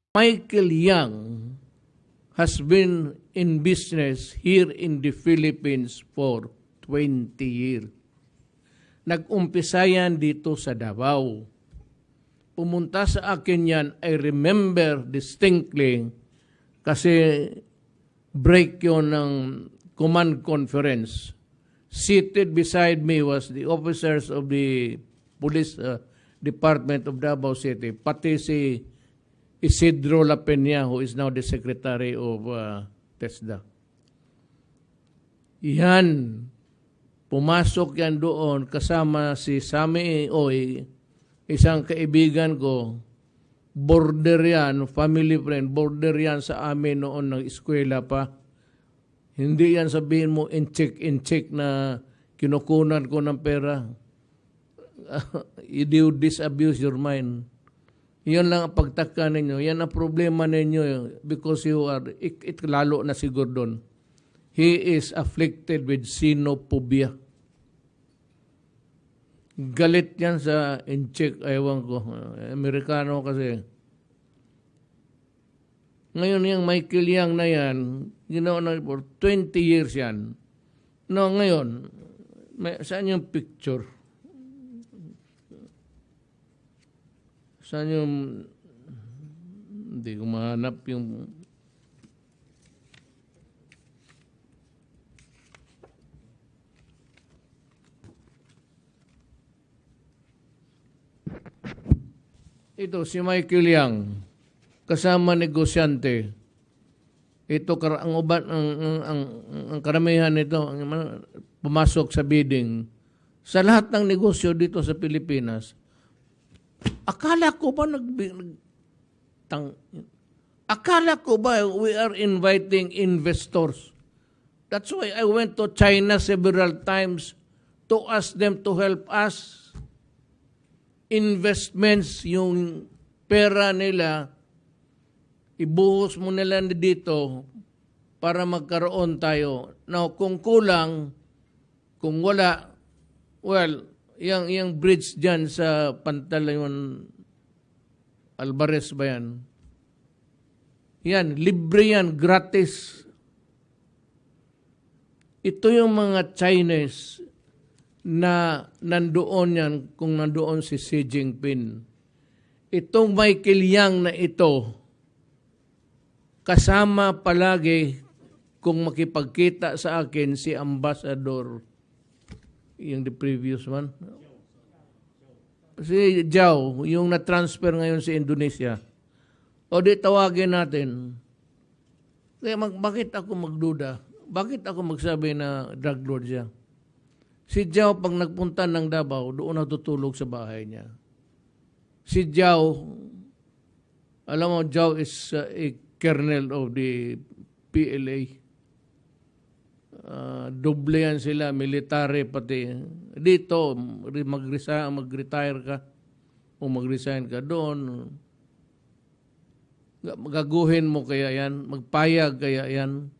Michael Yang has been in business here in the Philippines for 20 years. Nag-umpisa yan dito sa Davao. Pumunta sa akin yan, I remember distinctly, kasi break yun ng command conference. Seated beside me was the officers of the police department of Davao City, pati si Isidro La Peña, who is now the secretary of TESDA. Yan, pumasok yan doon kasama si Sami Oy, isang kaibigan ko, border yan, family friend, border yan sa amin noon ng eskwela pa. Hindi yan sabihin mo in-check na kinukunan ko ng pera. You disabuse your mind. Yan lang ang pagtaka ninyo. Yan ang problema ninyo because you are, lalo na siguro doon. He is afflicted with xenophobia. Galit yan sa in-check, ewan ko. Amerikano kasi. Ngayon yung Michael Yang na yan, ginawa na for 20 years yan. No, ngayon, saan yung picture? Saan yung, hindi ko mahanap yung, ito si Michael Yang, kasama negosyante. Ito ang karamihan nito, pumasok sa bidding. Sa lahat ng negosyo dito sa Pilipinas, akala ko ba we are inviting investors? That's why I went to China several times to ask them to help us. Investments, yung pera nila, ibuhos mo nila dito para magkaroon tayo. Now, kung kulang, kung wala, well, yung bridge dyan sa Pantalayon, Alvarez ba yan? Yan, libre yan, gratis. Ito yung mga Chinese na nandoon yan, kung nandoon si Xi Jinping. Itong Michael Yang na ito, kasama palagi kung makipagkita sa akin si Ambassador, yung the previous one. Si Zhao, yung na-transfer ngayon sa Indonesia. O di tawagin natin. Kaya bakit ako magduda? Bakit ako magsabi na drug lord siya? Si Zhao, pag nagpunta ng Davao, doon natutulog sa bahay niya. Si Zhao, alam mo, Zhao is a kernel of the PLA. Doble yan sila, military pati. Dito, mag-retire ka o mag-resign ka doon. Gaguhin mo kaya yan, magpayag kaya yan.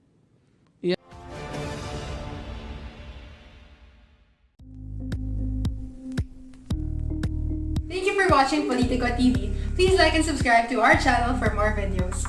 Thank you for watching Politico TV. Please like and subscribe to our channel for more videos.